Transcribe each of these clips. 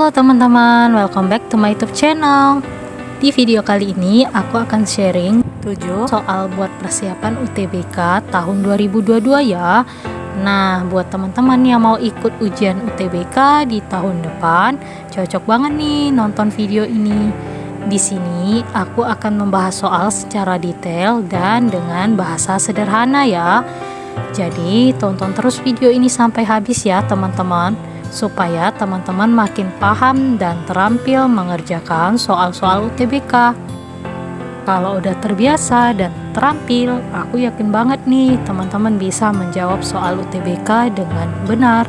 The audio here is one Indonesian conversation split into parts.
Halo teman-teman, welcome back to my YouTube channel. Di video kali ini aku akan sharing 7 soal buat persiapan UTBK tahun 2022 ya. Nah, buat teman-teman yang mau ikut ujian UTBK di tahun depan, cocok banget nih nonton video ini. Di sini aku akan membahas soal secara detail dan dengan bahasa sederhana ya. Jadi, tonton terus video ini sampai habis ya teman-teman, supaya teman-teman makin paham dan terampil mengerjakan soal-soal UTBK. Kalau udah terbiasa dan terampil, aku yakin banget nih teman-teman bisa menjawab soal UTBK dengan benar.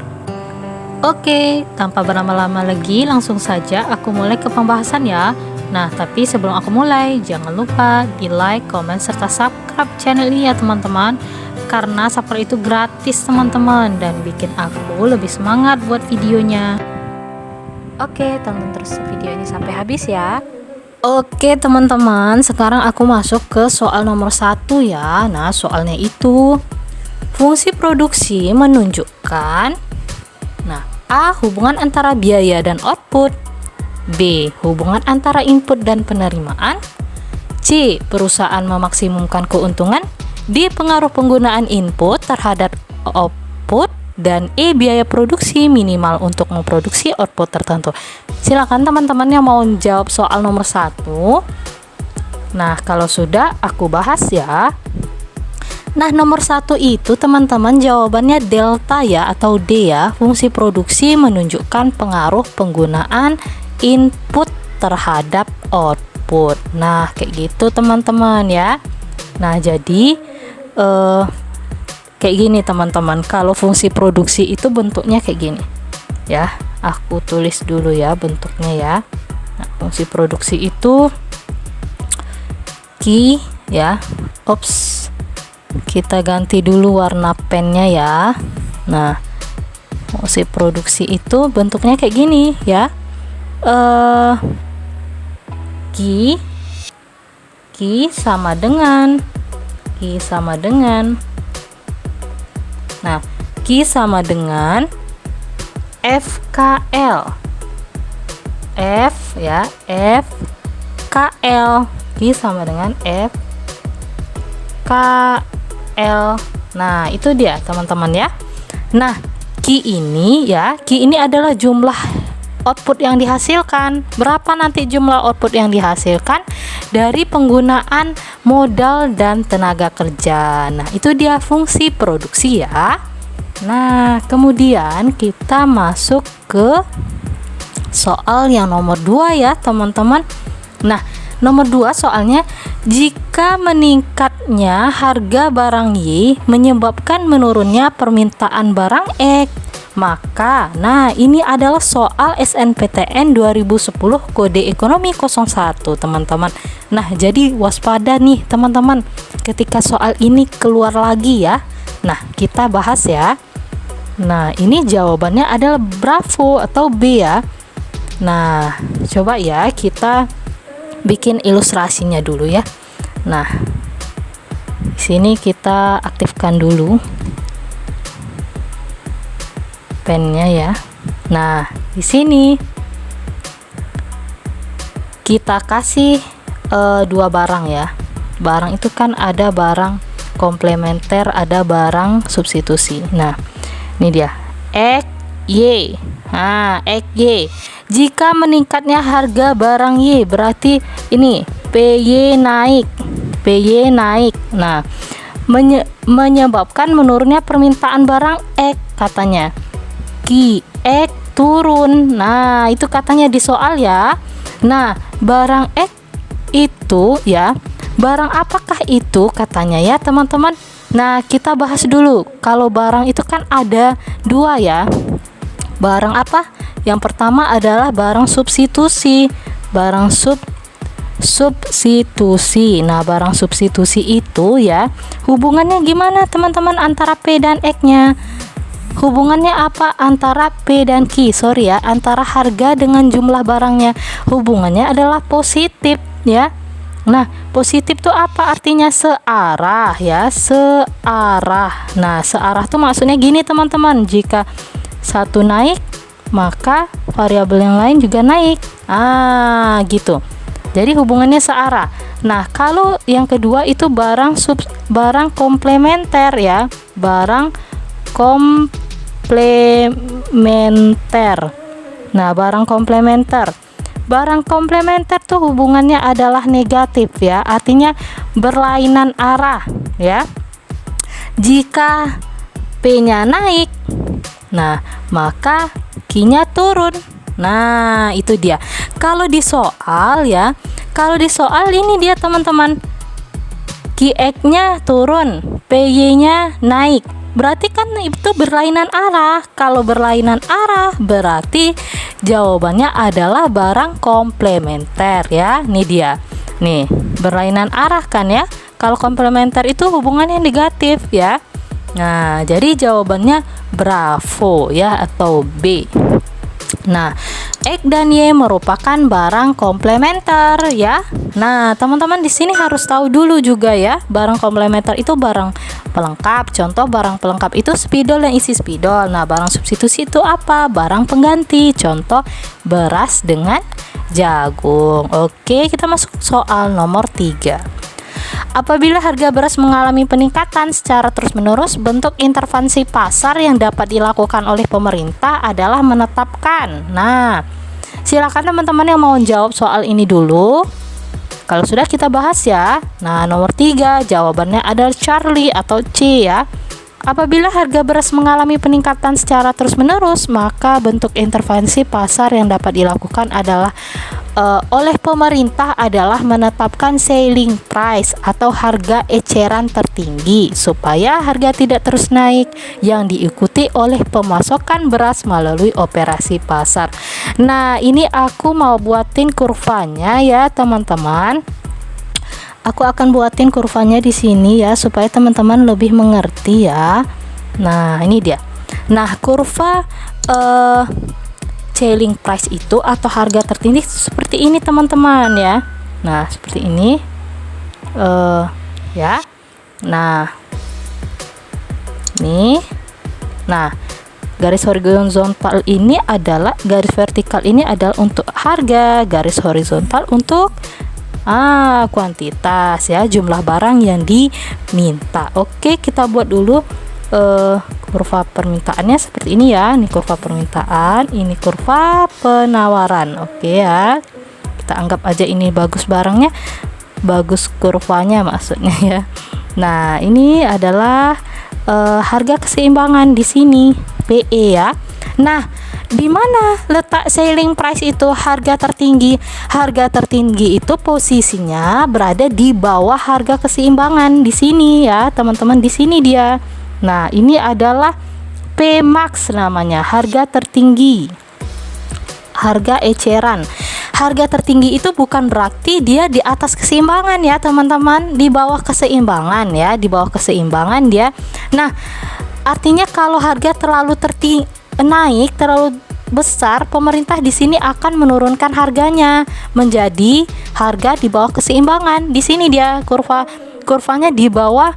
Oke, tanpa berlama-lama lagi, langsung saja aku mulai ke pembahasan ya. Nah, tapi sebelum aku mulai, jangan lupa di like, komen, serta subscribe channel ini ya teman-teman, karena subscribe itu gratis teman-teman dan bikin aku lebih semangat buat videonya. Oke, tonton terus video ini sampai habis ya. Oke teman-teman, sekarang aku masuk ke soal nomor 1 ya. Nah, soalnya itu fungsi produksi menunjukkan A. Hubungan antara biaya dan output, B. Hubungan antara input dan penerimaan, C. Perusahaan memaksimumkan keuntungan, D. Pengaruh penggunaan input terhadap output, dan E. Biaya produksi minimal untuk memproduksi output tertentu. Silakan teman-teman yang mau jawab soal nomor 1. Nah, kalau sudah aku bahas ya. Nah, nomor 1 itu teman-teman jawabannya delta ya, atau D ya. Fungsi produksi menunjukkan pengaruh penggunaan input terhadap output. Nah, kayak gitu teman-teman ya. Nah, jadi kayak gini teman-teman, kalau fungsi produksi itu bentuknya kayak gini ya. Aku tulis dulu ya bentuknya ya. Nah, fungsi produksi itu key ya. Kita ganti dulu warna pennya ya. Nah, fungsi produksi itu bentuknya kayak gini ya. Q sama dengan nah, Q sama dengan FKL. F ya, FKL. Q sama dengan FKL. Nah, itu dia teman-teman ya. Nah, Q ini adalah jumlah output yang dihasilkan. Berapa nanti jumlah output yang dihasilkan dari penggunaan modal dan tenaga kerja. Nah, itu dia fungsi produksi ya. Nah, kemudian kita masuk ke soal yang nomor 2 ya teman-teman. Nah, nomor 2 soalnya, jika meningkatnya harga barang Y menyebabkan menurunnya permintaan barang X, maka nah ini adalah soal SNPTN 2010 kode ekonomi 01 teman-teman. Nah, jadi waspada nih teman-teman ketika soal ini keluar lagi ya. Nah, kita bahas ya. Nah, ini jawabannya adalah Bravo atau B ya. Nah, coba ya kita bikin ilustrasinya dulu ya. Nah, di sini kita aktifkan dulu pennya ya. Nah, di sini kita kasih 2 barang ya. Barang itu kan ada barang komplementer, ada barang substitusi. Nah, ini dia X Y. Nah, X Y. Jika meningkatnya harga barang Y, berarti ini PY naik. Nah, menyebabkan menurunnya permintaan barang X katanya. X turun. Nah, itu katanya di soal ya. Nah, barang X itu ya, barang apakah itu katanya ya teman-teman. Nah, kita bahas dulu. Kalau barang itu kan ada 2 ya. Barang apa? Yang pertama adalah barang substitusi. Substitusi. Nah, barang substitusi itu ya, hubungannya gimana teman-teman antara P dan X-nya? Hubungannya apa antara P dan Q? Antara harga dengan jumlah barangnya. Hubungannya adalah positif ya. Nah, positif tuh apa artinya? Searah ya, searah. Nah, searah tuh maksudnya gini teman-teman, jika satu naik maka variabel yang lain juga naik. Gitu. Jadi hubungannya searah. Nah, kalau yang kedua itu barang komplementer ya, barang komplementer. Nah, barang komplementer. Barang komplementer tuh hubungannya adalah negatif ya, artinya berlainan arah ya. Jika P-nya naik, nah maka Q-nya turun. Nah, itu dia. Kalau di soal ya, kalau di soal ini dia teman-teman, QX-nya turun, PY-nya naik. Berarti kan itu berlainan arah. Kalau berlainan arah berarti jawabannya adalah barang komplementer ya. Ini dia. Nih, berlainan arah kan ya. Kalau komplementer itu hubungannya negatif ya. Nah, jadi jawabannya bravo ya, atau B. Nah, X dan Y merupakan barang komplementer ya. Nah, teman-teman di sini harus tahu dulu juga ya, barang komplementer itu barang pelengkap. Contoh barang pelengkap itu spidol yang isi spidol. Nah, barang substitusi itu apa? Barang pengganti. Contoh beras dengan jagung. Oke, kita masuk soal nomor 3. Apabila harga beras mengalami peningkatan secara terus-menerus, bentuk intervensi pasar yang dapat dilakukan oleh pemerintah adalah menetapkan. Nah, silakan teman-teman yang mau jawab soal ini dulu. Kalau sudah kita bahas ya. Nah, nomor 3 jawabannya adalah Charlie atau C ya. Apabila harga beras mengalami peningkatan secara terus-menerus, maka bentuk intervensi pasar yang dapat dilakukan adalah oleh pemerintah adalah menetapkan ceiling price atau harga eceran tertinggi supaya harga tidak terus naik, yang diikuti oleh pemasokan beras melalui operasi pasar. Nah, ini aku mau buatin kurvanya ya teman-teman. Aku akan buatin kurvanya di sini ya supaya teman-teman lebih mengerti ya. Nah, ini dia. Nah, kurva ceiling price itu atau harga tertinggi seperti ini teman-teman ya. Nah, seperti ini ya. Nah, nih. Nah, garis horizontal ini adalah, garis vertikal ini adalah untuk harga, garis horizontal untuk kuantitas ya, jumlah barang yang diminta. Oke, kita buat dulu kurva permintaannya seperti ini ya. Ini kurva permintaan, ini kurva penawaran. Oke ya, kita anggap aja ini bagus barangnya, bagus kurvanya maksudnya ya. Nah, ini adalah harga keseimbangan di sini, PE ya. Nah, di mana letak ceiling price itu, harga tertinggi? Harga tertinggi itu posisinya berada di bawah harga keseimbangan di sini ya, teman-teman. Di sini dia. Nah, ini adalah P max namanya, harga tertinggi. Harga eceran. Harga tertinggi itu bukan berarti dia di atas keseimbangan ya, teman-teman. Di bawah keseimbangan ya, di bawah keseimbangan dia. Nah, artinya kalau harga terlalu naik terlalu besar, pemerintah di sini akan menurunkan harganya menjadi harga di bawah keseimbangan. Di sini dia kurvanya di bawah,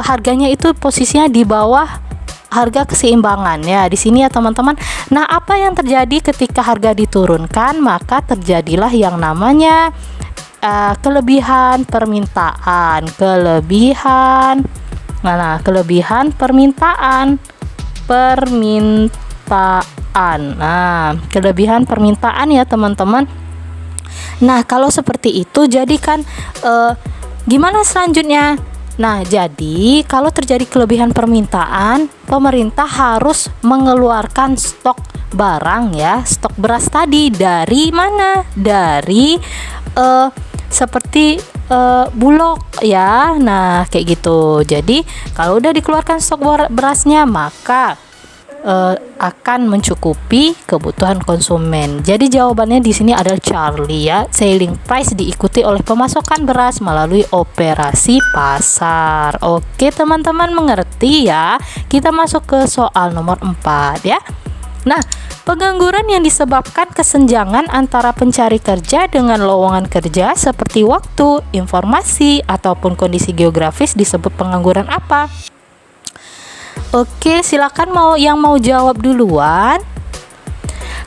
harganya itu posisinya di bawah harga keseimbangan ya, di sini ya teman-teman. Nah, apa yang terjadi ketika harga diturunkan? Maka terjadilah yang namanya kelebihan permintaan, kelebihan permintaan. Nah, kelebihan permintaan ya teman-teman. Nah, kalau seperti itu jadi kan gimana selanjutnya? Nah, jadi kalau terjadi kelebihan permintaan, pemerintah harus mengeluarkan stok barang ya, stok beras tadi. Dari mana? Dari seperti bulog ya. Nah, kayak gitu. Jadi kalau udah dikeluarkan stok berasnya, maka akan mencukupi kebutuhan konsumen. Jadi jawabannya di sini adalah Charlie ya. Ceiling price diikuti oleh pemasokan beras melalui operasi pasar. Oke, teman-teman mengerti ya. Kita masuk ke soal nomor 4 ya. Nah, pengangguran yang disebabkan kesenjangan antara pencari kerja dengan lowongan kerja seperti waktu, informasi, ataupun kondisi geografis disebut pengangguran apa? Oke, silakan yang mau jawab duluan.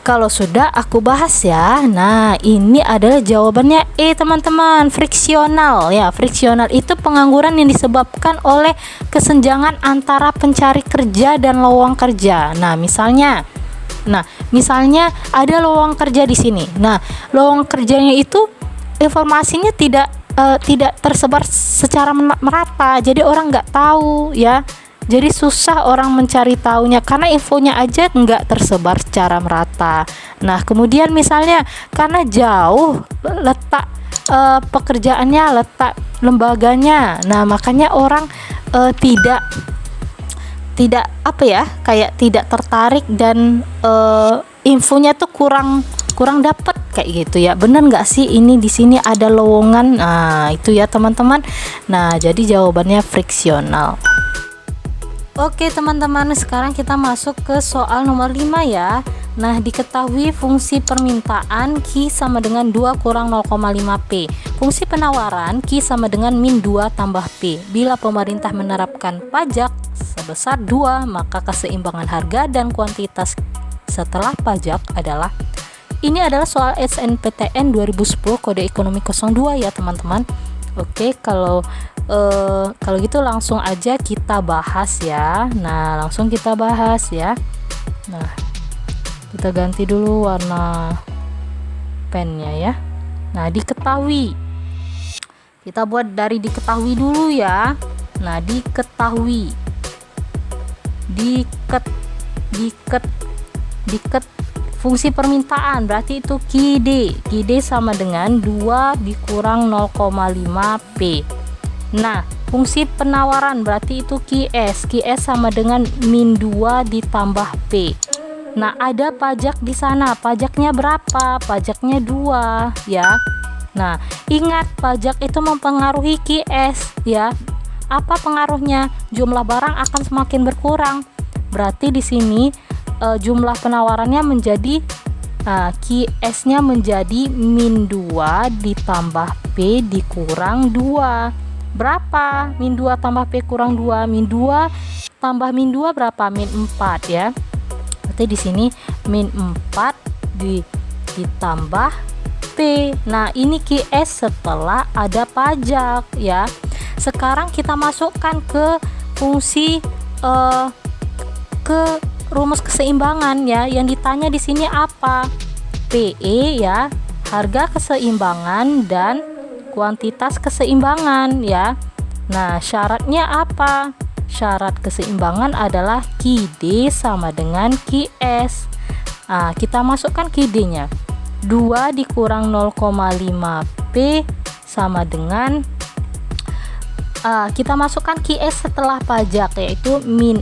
kalau sudah aku bahas ya. Nah, ini adalah jawabannya E teman-teman, friksional ya. Friksional itu pengangguran yang disebabkan oleh kesenjangan antara pencari kerja dan lowongan kerja. Nah, misalnya ada lowongan kerja di sini. Nah, lowongan kerjanya itu informasinya tidak tersebar secara merata. Jadi orang nggak tahu ya. Jadi susah orang mencari tahunya karena infonya aja nggak tersebar secara merata. Nah, kemudian misalnya karena jauh letak pekerjaannya, letak lembaganya. Nah, makanya orang tidak apa ya, kayak tidak tertarik dan infonya tuh kurang dapat kayak gitu ya. Bener nggak sih ini di sini ada lowongan? Nah, itu ya teman-teman. Nah, jadi jawabannya friksional. Oke teman-teman, sekarang kita masuk ke soal nomor 5 ya. Nah, diketahui fungsi permintaan Q sama dengan 2 kurang 0,5 P. Fungsi penawaran Q sama dengan min 2 tambah P. Bila pemerintah menerapkan pajak sebesar 2, maka keseimbangan harga dan kuantitas setelah pajak adalah. Ini adalah soal SNPTN 2010 kode ekonomi 02 ya teman-teman. Oke, kalau gitu langsung aja kita bahas ya. Nah, langsung kita bahas ya. Nah, kita ganti dulu warna pennya ya. Nah, diketahui. Kita buat dari diketahui dulu ya. Nah, diketahui. Diket fungsi permintaan berarti itu QD sama dengan 2 dikurang 0,5 P. Nah, fungsi penawaran berarti itu QS sama dengan min 2 ditambah P. Nah, ada pajak di sana. Pajaknya berapa? Pajaknya 2 ya. Nah, ingat pajak itu mempengaruhi QS ya. Apa pengaruhnya? Jumlah barang akan semakin berkurang. Berarti di sini jumlah penawarannya menjadi QS-nya menjadi min 2 ditambah P dikurang 2. Berapa? Min 2 tambah P kurang 2. Min 2 tambah min 2 berapa? Min 4 ya. Berarti di sini min 4 ditambah P. Nah, ini QS setelah ada pajak ya. Sekarang kita masukkan ke fungsi ke rumus keseimbangan ya. Yang ditanya di sini apa? PE ya, harga keseimbangan dan kuantitas keseimbangan ya. Nah, syaratnya apa? Syarat keseimbangan adalah QD sama dengan QS. Nah, kita masukkan QD-nya. 2 dikurang 0,5 P sama dengan kita masukkan QS setelah pajak yaitu min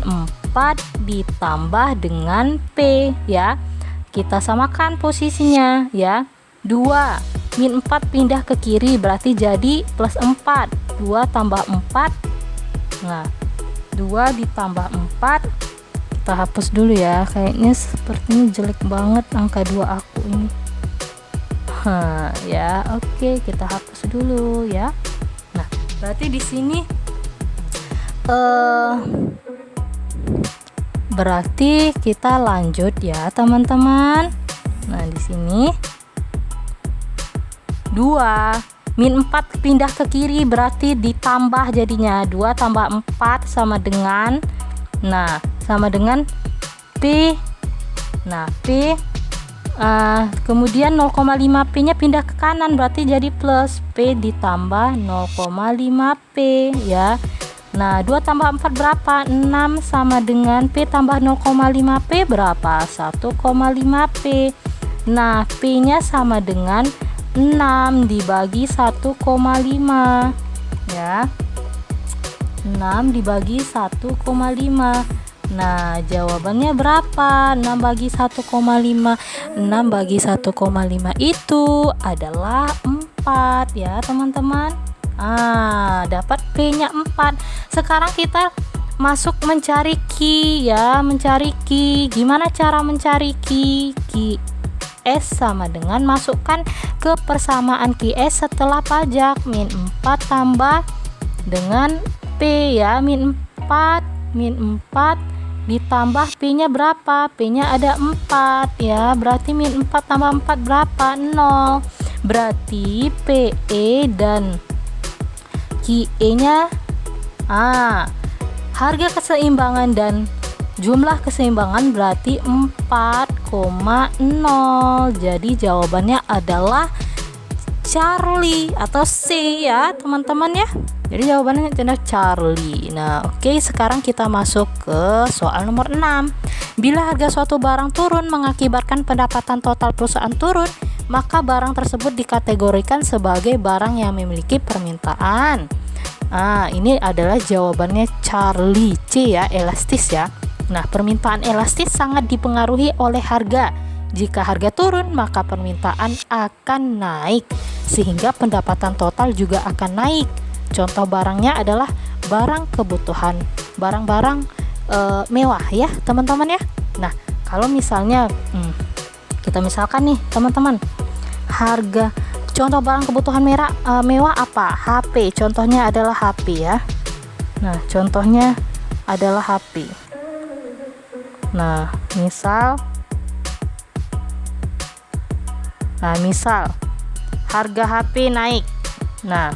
4 ditambah dengan P ya. Kita samakan posisinya ya. 2 min 4 pindah ke kiri berarti jadi plus 4. 2 tambah 4. Nah, 2 ditambah 4. Kita hapus dulu ya. Kayaknya sepertinya jelek banget angka 2 aku ini. Ya, oke, kita hapus dulu ya. Nah, berarti di sini berarti kita lanjut ya, teman-teman. Nah, di sini 2 min 4 pindah ke kiri berarti ditambah jadinya 2 tambah 4 sama dengan P. Nah, P kemudian 0,5 P nya pindah ke kanan berarti jadi plus P ditambah 0,5 P ya. Nah, 2 tambah 4 berapa? 6 sama dengan P tambah 0,5 P berapa? 1,5 P. Nah, P nya sama dengan 6 dibagi 1,5 ya. 6 dibagi 1,5. Nah, jawabannya berapa? 6 bagi 1,5. 6 bagi 1,5 itu adalah 4 ya, teman-teman. Dapat P-nya 4. Sekarang kita masuk mencari Q ya, mencari Q. Gimana cara mencari Q? S sama dengan masukkan ke persamaan QS setelah pajak min 4 tambah dengan P ya, min 4 ditambah P-nya berapa? P-nya ada 4 ya, berarti min 4 tambah 4 berapa? 0. Berarti PE dan QE-nya harga keseimbangan dan jumlah keseimbangan berarti 4,0. Jadi jawabannya adalah Charlie atau C ya teman-teman ya. Jadi jawabannya adalah Charlie. Nah, oke, sekarang kita masuk ke soal nomor 6. Bila harga suatu barang turun mengakibatkan pendapatan total perusahaan turun, maka barang tersebut dikategorikan sebagai barang yang memiliki permintaan. Ini adalah jawabannya Charlie, C ya, elastis ya. Nah, permintaan elastis sangat dipengaruhi oleh harga. Jika harga turun, maka permintaan akan naik, sehingga pendapatan total juga akan naik. Contoh barangnya adalah barang kebutuhan, barang-barang mewah ya teman-teman ya. Nah, kalau misalnya kita misalkan nih teman-teman, harga contoh barang kebutuhan mewah apa? HP, contohnya adalah HP ya. Nah, contohnya adalah HP. Nah, misal harga HP naik. Nah,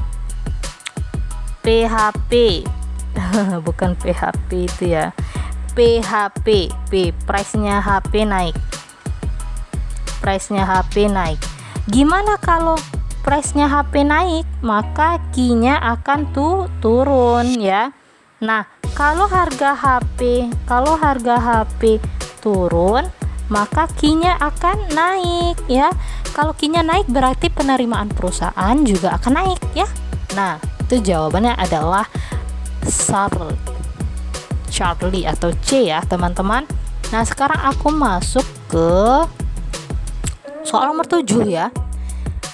PHP bukan PHP itu ya, PHP, price-nya HP naik. Price-nya HP naik. Gimana kalau price-nya HP naik? Maka Q-nya akan turun ya. Nah, kalau harga HP turun, maka Q-nya akan naik ya. Kalau Q-nya naik berarti penerimaan perusahaan juga akan naik ya. Nah, itu jawabannya adalah Charlie atau C ya teman-teman. Nah, sekarang aku masuk ke soal nomor 7 ya.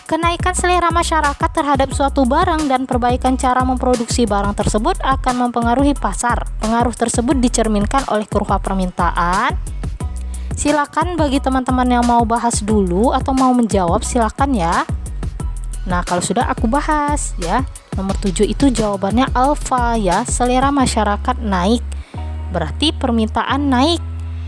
Kenaikan selera masyarakat terhadap suatu barang dan perbaikan cara memproduksi barang tersebut akan mempengaruhi pasar. Pengaruh tersebut dicerminkan oleh kurva permintaan. Silakan bagi teman-teman yang mau bahas dulu atau mau menjawab, silakan ya. Nah, kalau sudah aku bahas ya. Nomor 7 itu jawabannya alfa ya, selera masyarakat naik. Berarti permintaan naik.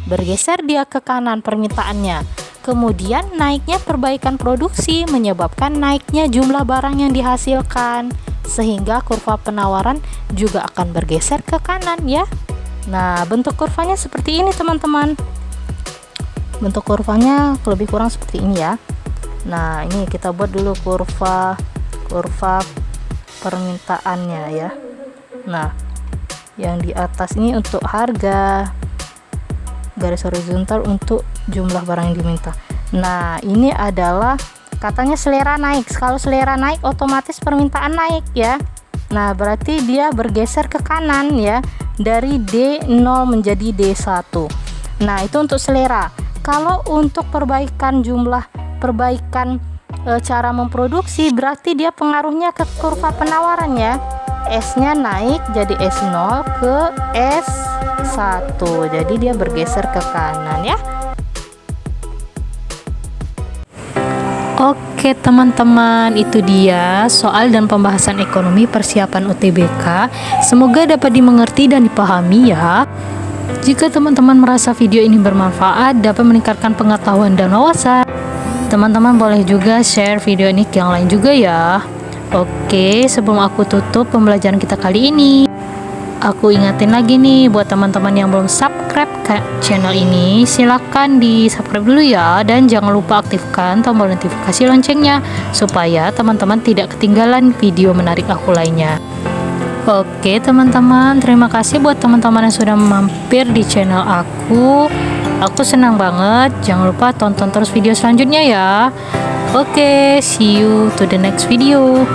Bergeser dia ke kanan permintaannya. Kemudian naiknya perbaikan produksi menyebabkan naiknya jumlah barang yang dihasilkan, sehingga kurva penawaran juga akan bergeser ke kanan ya. Nah, bentuk kurvanya seperti ini teman-teman. Bentuk kurvanya lebih kurang seperti ini ya. Nah, ini kita buat dulu kurva permintaannya ya. Nah, yang di atas ini untuk harga, garis horizontal untuk jumlah barang yang diminta. Nah, ini adalah katanya selera naik. Kalau selera naik otomatis permintaan naik ya. Nah, berarti dia bergeser ke kanan ya, dari D0 menjadi D1. Nah, itu untuk selera. Kalau untuk perbaikan cara memproduksi, berarti dia pengaruhnya ke kurva penawaran ya. S-nya naik jadi S0 ke S1. Jadi dia bergeser ke kanan ya. Oke teman-teman, itu dia soal dan pembahasan ekonomi persiapan UTBK. Semoga dapat dimengerti dan dipahami ya. Jika teman-teman merasa video ini bermanfaat, dapat meningkatkan pengetahuan dan wawasan, teman-teman boleh juga share video ini ke yang lain juga ya. Oke, sebelum aku tutup pembelajaran kita kali ini, aku ingatin lagi nih buat teman-teman yang belum subscribe ke channel ini, silahkan di subscribe dulu ya, dan jangan lupa aktifkan tombol notifikasi loncengnya supaya teman-teman tidak ketinggalan video menarik aku lainnya. Oke teman-teman, terima kasih buat teman-teman yang sudah mampir di channel aku. Aku senang banget. Jangan lupa tonton terus video selanjutnya ya. Oke, see you to the next video.